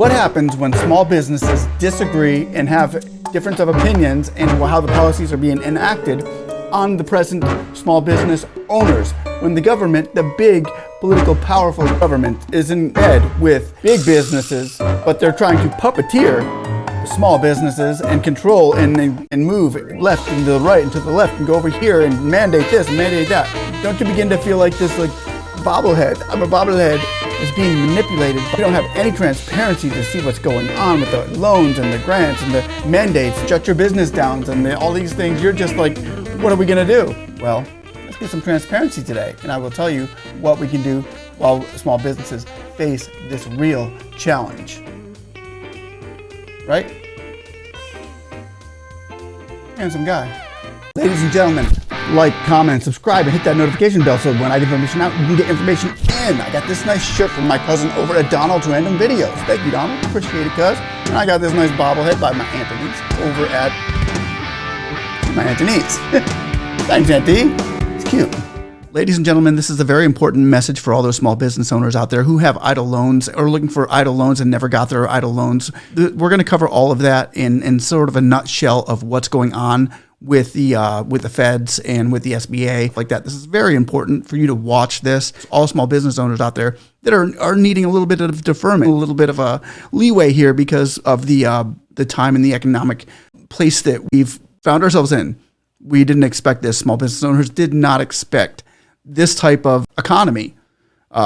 What happens when small businesses disagree and have difference of opinions and how the policies are being enacted on the present small business owners? When the government, the big political powerful government, is in bed with big businesses, but they're trying to puppeteer small businesses and control and move left and to the right and to the left and go over here and mandate this and mandate that. Don't you begin to feel like this bobblehead? I'm a bobblehead is being manipulated. We don't have any transparency to see what's going on with the loans and the grants and the mandates, shut your business down and all these things. You're just like, what are we gonna do? Well, let's get some transparency today, and I will tell you what we can do while small businesses face this real challenge. Right? Handsome guy. Ladies and gentlemen, like, comment, subscribe, and hit that notification bell so when I get information out, you can get information in. I got this nice shirt from my cousin over at Donald's Random Videos. Thank you, Donald. Appreciate it, cuz. And I got this nice bobblehead by my Anthony's over at my Anthony's. Thanks, Auntie. It's cute. Ladies and gentlemen, this is a very important message for all those small business owners out there who have EIDL loans or looking for EIDL loans and never got their EIDL loans. We're going to cover all of that in sort of a nutshell of what's going on with the feds and with the SBA like that. This is very important for you to watch this. All small business owners out there that are needing a little bit of deferment, a little bit of a leeway here because of the time and the economic place that we've found ourselves in. We didn't expect this. Small business owners did not expect this type of economy.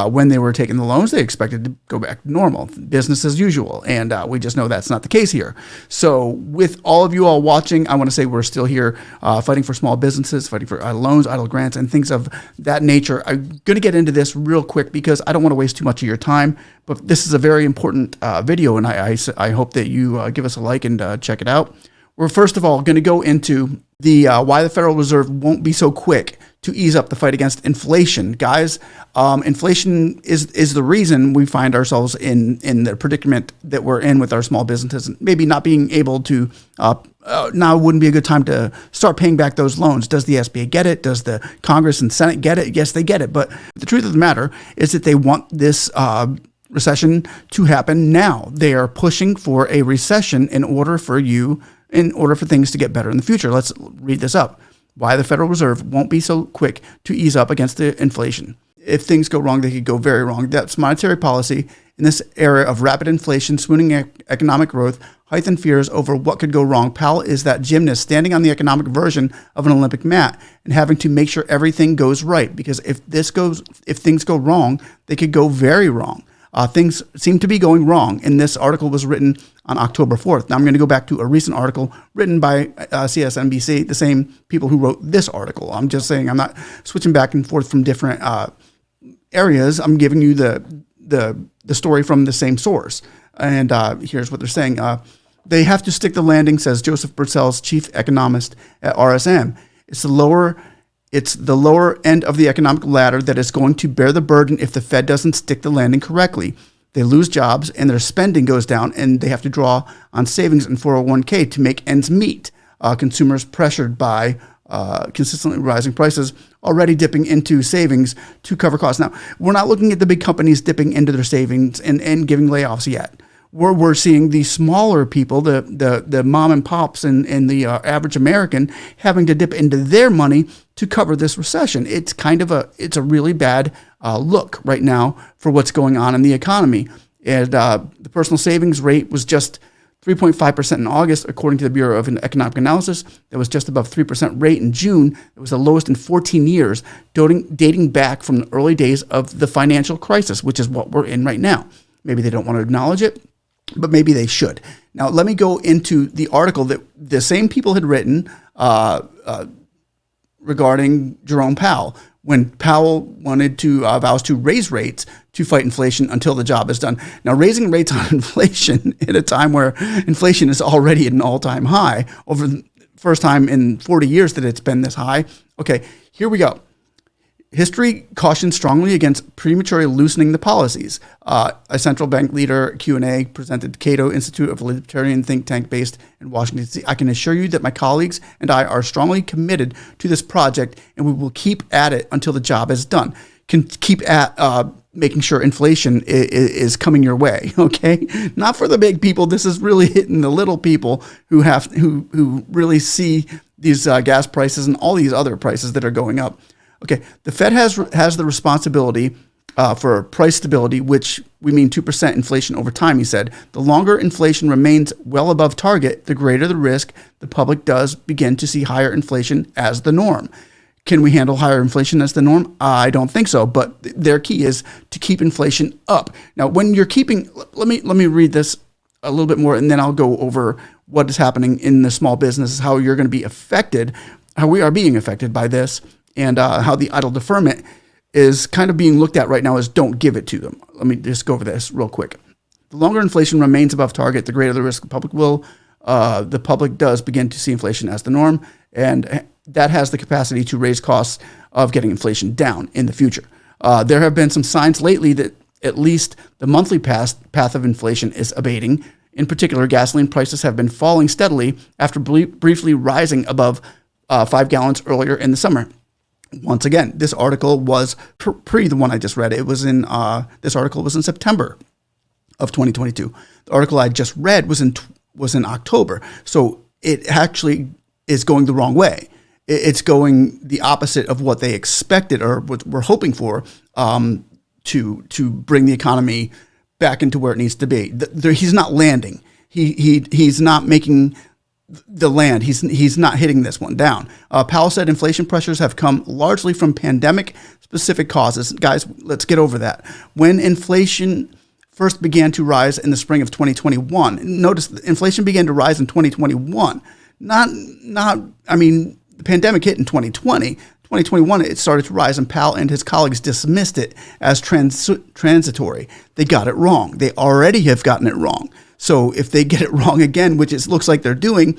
When they were taking the loans, they expected to go back to normal, business as usual. And we just know that's not the case here. So with all of you all watching, I want to say we're still here fighting for small businesses, fighting for EIDL loans, EIDL grants, and things of that nature. I'm going to get into this real quick because I don't want to waste too much of your time. But this is a very important video, and I hope that you give us a like and check it out. We're first of all going to go into the why the Federal Reserve won't be so quick to ease up the fight against inflation. Guys, inflation is the reason we find ourselves in the predicament that we're in with our small businesses, maybe not being able to, now wouldn't be a good time to start paying back those loans. Does the SBA get it? Does the Congress and Senate get it? Yes, they get it. But the truth of the matter is that they want this recession to happen now. They are pushing for a recession in order for things to get better in the future. Let's read this up. Why the Federal Reserve won't be so quick to ease up against the inflation. If things go wrong, they could go very wrong. That's monetary policy in this era of rapid inflation, swooning economic growth, heightened fears over what could go wrong. Powell is that gymnast standing on the economic version of an Olympic mat and having to make sure everything goes right. Because if things go wrong, they could go very wrong. Things seem to be going wrong, and this article was written on October 4th. Now I'm going to go back to a recent article written by CSNBC, the same people who wrote this article. I'm just saying I'm not switching back and forth from different areas. I'm giving you the story from the same source. And here's what they're saying. They have to stick the landing, says Joseph Purcell's chief economist at RSM. It's the lower end of the economic ladder that is going to bear the burden if the Fed doesn't stick the landing correctly. They lose jobs and their spending goes down, and they have to draw on savings and 401k to make ends meet. Consumers pressured by consistently rising prices already dipping into savings to cover costs. Now, we're not looking at the big companies dipping into their savings and giving layoffs yet. We're seeing the smaller people, the mom and pops and the average American having to dip into their money to cover this recession. It's a really bad look right now for what's going on in the economy. And the personal savings rate was just 3.5% in August, according to the Bureau of Economic Analysis. That was just above 3% rate in June. It was the lowest in 14 years, dating back from the early days of the financial crisis, which is what we're in right now. Maybe they don't want to acknowledge it, but maybe they should. Now, let me go into the article that the same people had written regarding Jerome Powell, when Powell wanted to vows to raise rates to fight inflation until the job is done. Now, raising rates on inflation at a time where inflation is already at an all-time high, over the first time in 40 years that it's been this high. Okay, here we go. History cautions strongly against prematurely loosening the policies. A central bank leader Q&A presented Cato Institute of a libertarian think tank based in Washington, D.C. I can assure you that my colleagues and I are strongly committed to this project, and we will keep at it until the job is done. Can keep at making sure inflation is coming your way, okay? Not for the big people. This is really hitting the little people who really see these gas prices and all these other prices that are going up. Okay, the Fed has the responsibility for price stability, which we mean 2% inflation over time, he said. The longer inflation remains well above target, the greater the risk the public does begin to see higher inflation as the norm. Can we handle higher inflation as the norm? I don't think so, but their key is to keep inflation up. Now, when you're keeping, let me read this a little bit more, and then I'll go over what is happening in the small business, how you're going to be affected, how we are being affected by this, and how the Eidl Deferment is kind of being looked at right now as don't give it to them. Let me just go over this real quick. The longer inflation remains above target, the greater the risk the public does begin to see inflation as the norm, and that has the capacity to raise costs of getting inflation down in the future. There have been some signs lately that at least the monthly path of inflation is abating. In particular, gasoline prices have been falling steadily after briefly rising above 5 gallons earlier in the summer. Once again, this article was pre the one I just read. It was in this article was in September of 2022. The article I just read was in October. So it actually is going the wrong way. It's going the opposite of what they expected or what we're hoping for to bring the economy back into where it needs to be. He's not landing. He's not making the land. He's not hitting this one down. Powell said inflation pressures have come largely from pandemic-specific causes. Guys, let's get over that. When inflation first began to rise in the spring of 2021, notice inflation began to rise in 2021. The pandemic hit in 2020. 2021, it started to rise, and Powell and his colleagues dismissed it as transitory. They got it wrong. They already have gotten it wrong. So if they get it wrong again, which it looks like they're doing,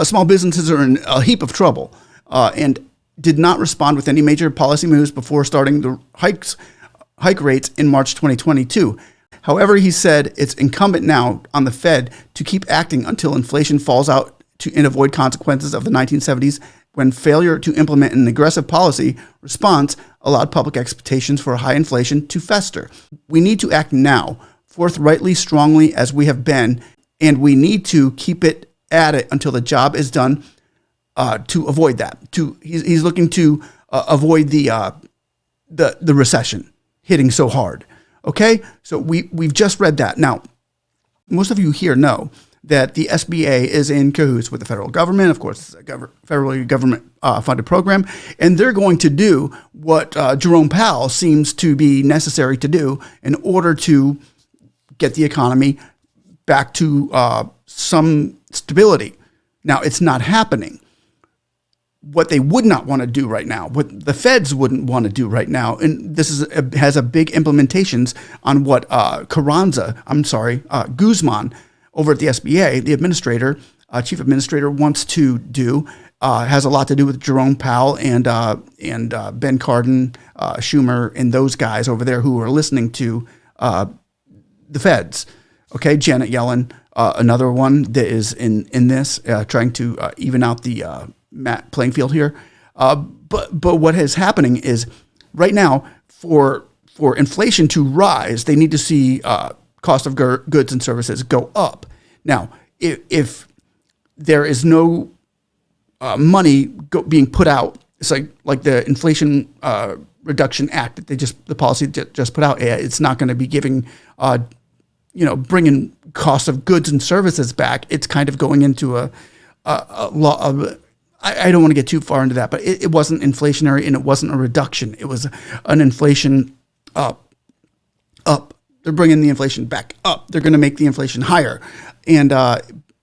small businesses are in a heap of trouble and did not respond with any major policy moves before starting the hike rates in March 2022. However, he said it's incumbent now on the Fed to keep acting until inflation falls out and avoid consequences of the 1970s when failure to implement an aggressive policy response allowed public expectations for high inflation to fester. We need to act now, forthrightly, strongly as we have been, and we need to keep it at it until the job is done to avoid that. He's looking to avoid the recession hitting so hard. Okay, so we've just read that. Now, most of you here know that the SBA is in cahoots with the federal government. Of course, it's a federally government-funded program, and they're going to do what Jerome Powell seems to be necessary to do in order to get the economy back to some stability. Now, it's not happening. What they would not want to do right now, what the feds wouldn't want to do right now, and this has a big implications on what Guzman over at the SBA, the administrator, chief administrator, wants to do. Has a lot to do with Jerome Powell and Ben Cardin, Schumer, and those guys over there who are listening to the feds. Okay, Janet Yellen, another one that is in this, trying to even out the playing field here. But what is happening is right now for inflation to rise, they need to see cost of goods and services go up. Now, if there is no money being put out, it's like the Inflation Reduction Act that the policy just put out. It's not going to be giving, bringing cost of goods and services back. It's kind of going into a law of. I don't want to get too far into that, but it wasn't inflationary and it wasn't a reduction. It was an inflation up. They're bringing the inflation back up. They're going to make the inflation higher. And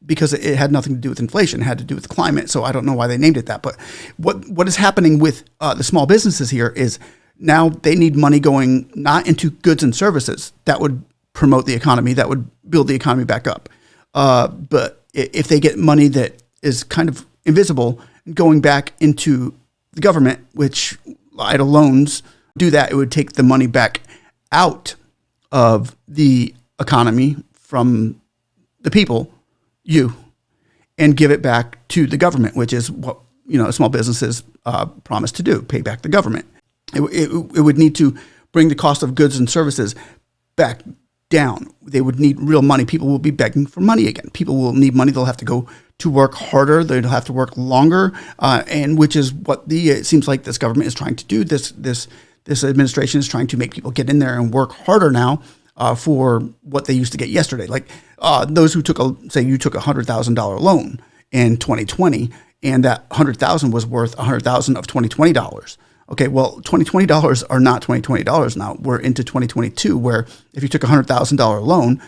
because it had nothing to do with inflation, it had to do with climate. So I don't know why they named it that. But what is happening with the small businesses here is now they need money going not into goods and services that would promote the economy, that would build the economy back up. But if they get money that is kind of invisible going back into the government, which Eidl loans do that, it would take the money back out of the economy from the people, and give it back to the government, which is what small businesses promise to do, pay back the government. It would need to bring the cost of goods and services back down. They would need real money. People will be begging for money again. People will need money. They'll have to go to work harder. They'll have to work longer, and which is what it seems like this government is trying to do. This administration is trying to make people get in there and work harder now for what they used to get yesterday. Like those who say you took $100,000 loan in 2020, and that $100,000 was worth $100,000 of 2020 dollars. Okay, well, 2020 dollars are not 2020 dollars now. We're into 2022, where if you took a $100,000 loan,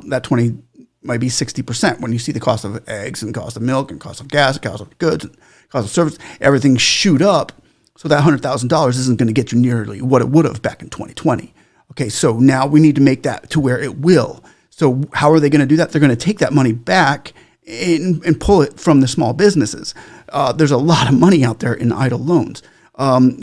that 20 might be 60% when you see the cost of eggs and cost of milk and cost of gas, and cost of goods, and cost of service, everything shoot up. So that $100,000 isn't going to get you nearly what it would have back in 2020. Okay, so now we need to make that to where it will. So how are they going to do that? They're going to take that money back and pull it from the small businesses. There's a lot of money out there in Eidl loans.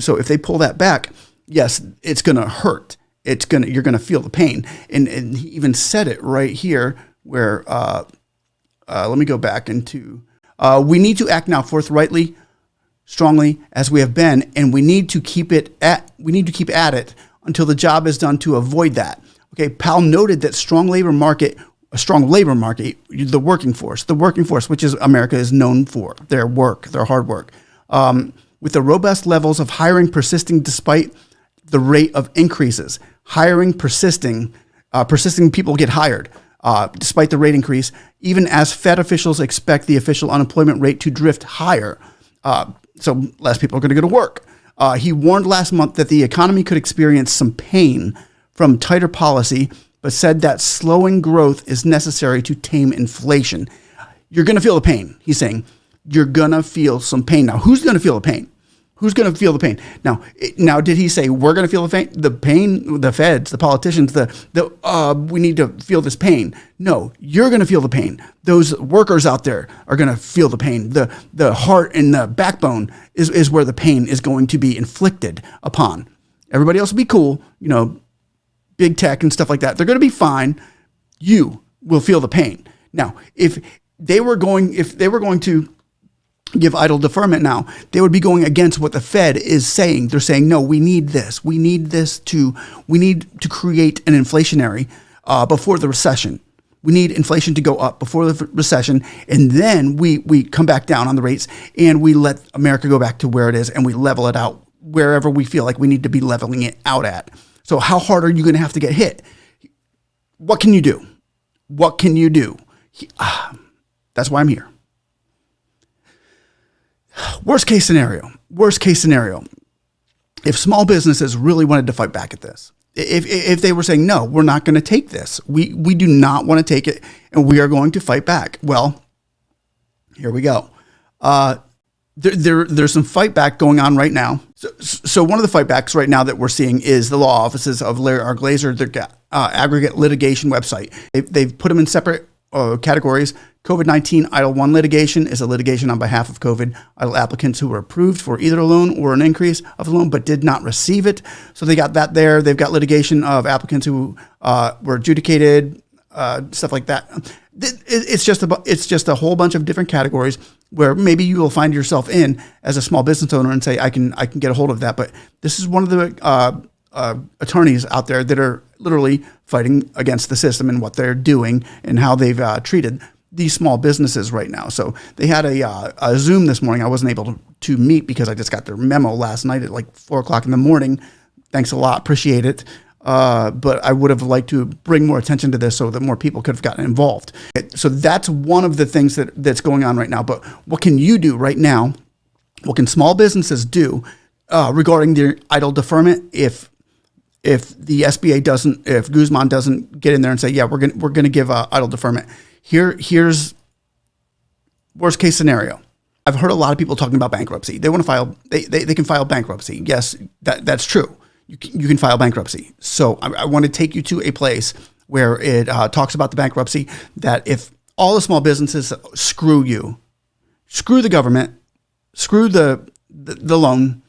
So if they pull that back, yes, it's going to hurt. You're going to feel the pain. And he even said it right here where, let me go back into, we need to act now forthrightly, strongly as we have been, and we need to keep at it until the job is done to avoid that. Okay. Powell noted that a strong labor market, the working force, which is America is known for their hard work, with the robust levels of hiring persisting despite the rate of increases. Hiring persisting people get hired despite the rate increase, even as Fed officials expect the official unemployment rate to drift higher. So less people are going to go to work. He warned last month that the economy could experience some pain from tighter policy, but said that slowing growth is necessary to tame inflation. You're going to feel the pain, he's saying. You're going to feel some pain. Now, who's going to feel the pain? Who's going to feel the pain? Now, did he say we're going to feel the pain? The pain, the feds, the politicians, we need to feel this pain. No, you're going to feel the pain. Those workers out there are going to feel the pain. The heart and the backbone is where the pain is going to be inflicted upon. Everybody else will be cool, big tech and stuff like that. They're going to be fine. You will feel the pain. Now, if they were going to give Eidl deferment now, they would be going against what the Fed is saying. They're saying, no, we need this. We need to create an inflationary before the recession. We need inflation to go up before the recession, and then we come back down on the rates, and we let America go back to where it is, and we level it out wherever we feel like we need to be leveling it out at. So how hard are you going to have to get hit? What can you do? What can you do? That's why I'm here. Worst case scenario. If small businesses really wanted to fight back at this, if they were saying, no, we're not going to take this. We do not want to take it, and we are going to fight back. Well, here we go. There's some fight back going on right now. So one of the fight backs right now that we're seeing is the law offices of Larry R. Glazer, their aggregate litigation website. They've put them in separate categories. COVID-19 Eidl 1 litigation is a litigation on behalf of COVID Eidl applicants who were approved for either a loan or an increase of a loan but did not receive it. So they got that there. They've got litigation of applicants who were adjudicated, stuff like that. It's just a whole bunch of different categories where maybe you will find yourself in as a small business owner and say, I can get a hold of that. But this is one of the attorneys out there that are literally fighting against the system and what they're doing and how they've treated these small businesses right now. So they had a Zoom this morning. I wasn't able to meet because I just got their memo last night at like 4:00 in the morning. Thanks a lot. Appreciate it. But I would have liked to bring more attention to this so that more people could have gotten involved. So that's one of the things that's going on right now. But what can you do right now? What can small businesses do regarding their Eidl deferment if the SBA if Guzman doesn't get in there and say, yeah, we're gonna give Eidl deferment. Here's worst case scenario. I've heard a lot of people talking about bankruptcy. They want to file. They can file bankruptcy. Yes, that's true. You can file bankruptcy. So I want to take you to a place where it talks about the bankruptcy, that if all the small businesses screw you, screw the government, screw the loan,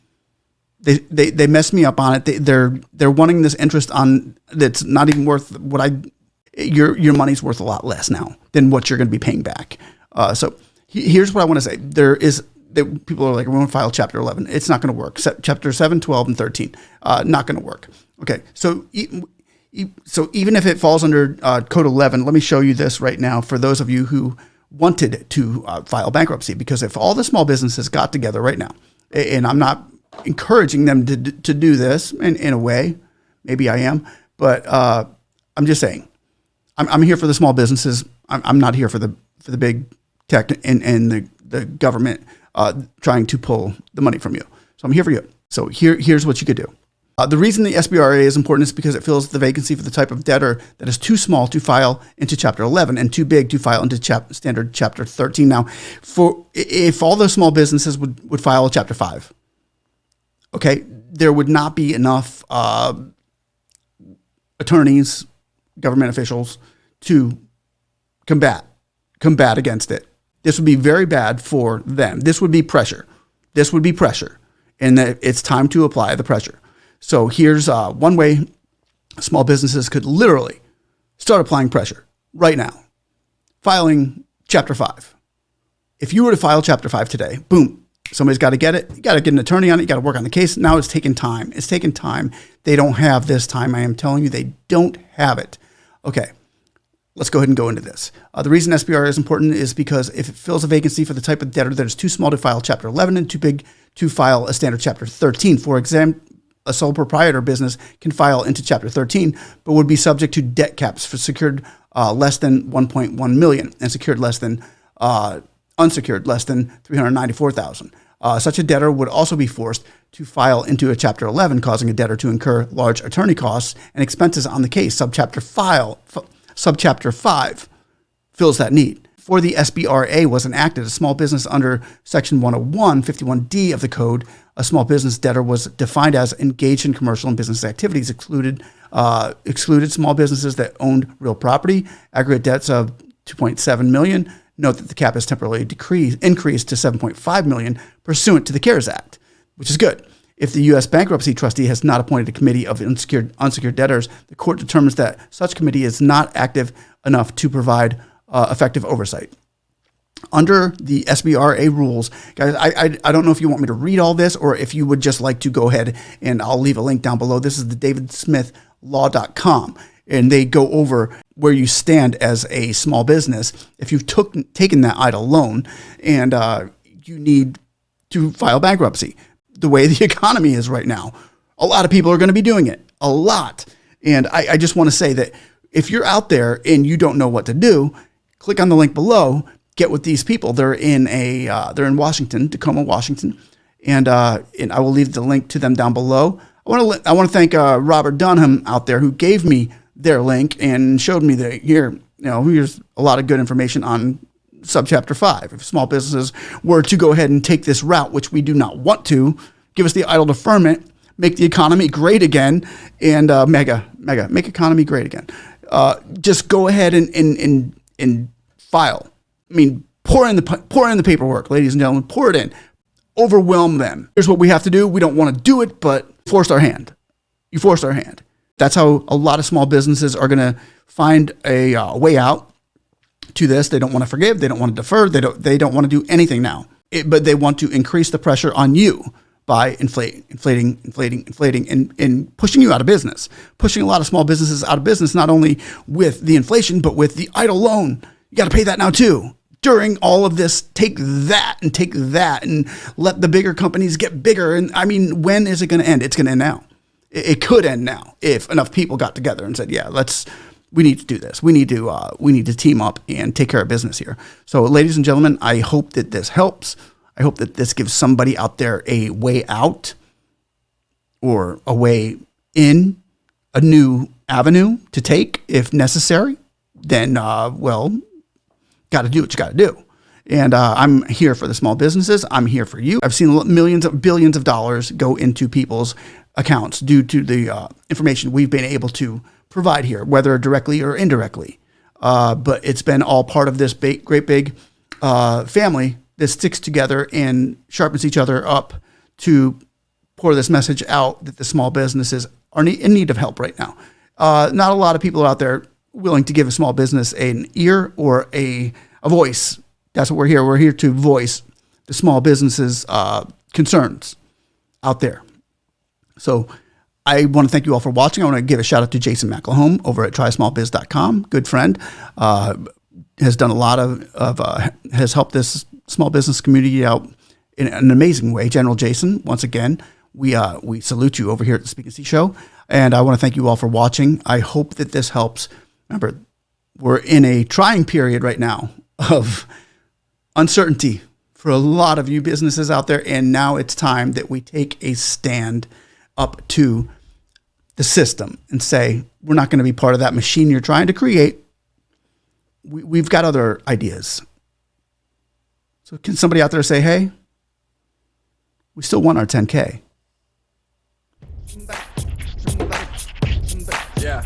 they mess me up on it. They're wanting this interest on that's not even worth what your money's worth a lot less now than what you're going to be paying back. So here's what I want to say. people are like, we want to file Chapter 11. It's not going to work. Chapter 7, 12, and 13, not going to work. Okay, so even if it falls under Code 11, let me show you this right now for those of you who wanted to file bankruptcy. Because if all the small businesses got together right now, and I'm not encouraging them to do this in a way, maybe I am, but I'm just saying, I'm here for the small businesses. I'm not here for the big tech and the government trying to pull the money from you. So I'm here for you. So here's what you could do. The reason the SBRA is important is because it fills the vacancy for the type of debtor that is too small to file into Chapter 11 and too big to file into standard Chapter 13. Now, if all those small businesses would file Chapter 5, okay, there would not be enough attorneys, government officials to combat against it. This would be very bad for them. This would be pressure. And that it's time to apply the pressure. So here's one way small businesses could literally start applying pressure right now. Filing Chapter 5. If you were to file Chapter 5 today, boom, somebody's got to get it. You got to get an attorney on it. You got to work on the case. Now it's taking time. They don't have this time. I am telling you, they don't have it. Okay, let's go ahead and go into this. The reason SBR is important is because if it fills a vacancy for the type of debtor that is too small to file Chapter 11 and too big to file a standard Chapter 13, for example, a sole proprietor business can file into Chapter 13, but would be subject to debt caps for secured less than $1.1 million and secured less than unsecured less than $394,000. Such a debtor would also be forced to file into a Chapter 11, causing a debtor to incur large attorney costs and expenses on the case. Subchapter 5 fills that need. Before the SBRA was enacted, a small business under Section 101, 51D of the Code, a small business debtor was defined as engaged in commercial and business activities, excluded small businesses that owned real property, aggregate debts of $2.7 million. Note that the cap is temporarily increased to $7.5 million pursuant to the CARES Act, which is good. If the U.S. bankruptcy trustee has not appointed a committee of unsecured debtors, the court determines that such committee is not active enough to provide effective oversight. Under the SBRA rules, guys, I don't know if you want me to read all this or if you would just like to go ahead, and I'll leave a link down below. This is the davidsmithlaw.com, and they go over where you stand as a small business if you've taken that Eidl loan and you need to file bankruptcy. The way the economy is right now, a lot of people are going to be doing it, a lot. And I just want to say that if you're out there and you don't know what to do, click on the link below, get with these people. They're in Washington, Tacoma, Washington. And I will leave the link to them down below. I want to thank Robert Dunham out there who gave me their link and showed me that here's a lot of good information on Subchapter 5. If small businesses were to go ahead and take this route, which we do not want to, give us the Eidl Deferment, make the economy great again, and make economy great again. Just go ahead and file. I mean, pour in the paperwork, ladies and gentlemen. Pour it in. Overwhelm them. Here's what we have to do. We don't want to do it, but forced our hand. You forced our hand. That's how a lot of small businesses are going to find a way out to this. They don't want to forgive. They don't want to defer. They don't want to do anything now. But they want to increase the pressure on you by inflating, and pushing you out of business. Pushing a lot of small businesses out of business, not only with the inflation, but with the Eidl loan. You got to pay that now too. During all of this, take that and let the bigger companies get bigger. And I mean, when is it going to end? It's going to end now. It could end now if enough people got together and said, yeah, we need to do this. We need to team up and take care of business here. So ladies and gentlemen, I hope that this helps. I hope that this gives somebody out there a way out or a way in, a new avenue to take if necessary. Then, got to do what you got to do. And I'm here for the small businesses. I'm here for you. I've seen billions of dollars go into people's accounts due to the information we've been able to provide here, whether directly or indirectly. But it's been all part of this great big family that sticks together and sharpens each other up to pour this message out that the small businesses are in need of help right now. Not a lot of people out there willing to give a small business an ear or a voice. That's what we're here. We're here to voice the small businesses concerns out there. So I want to thank you all for watching. I want to give a shout out to Jason McElhone over at trysmallbiz.com. Good friend, has done a lot has helped this small business community out in an amazing way. General Jason, once again, we salute you over here at the speaknsee show. And I want to thank you all for watching. I hope that this helps. Remember, we're in a trying period right now of uncertainty for a lot of you businesses out there. And now it's time that we take a stand up to the system and say, we're not going to be part of that machine you're trying to create. We've got other ideas. So can somebody out there say, hey, we still want our 10K? Yeah.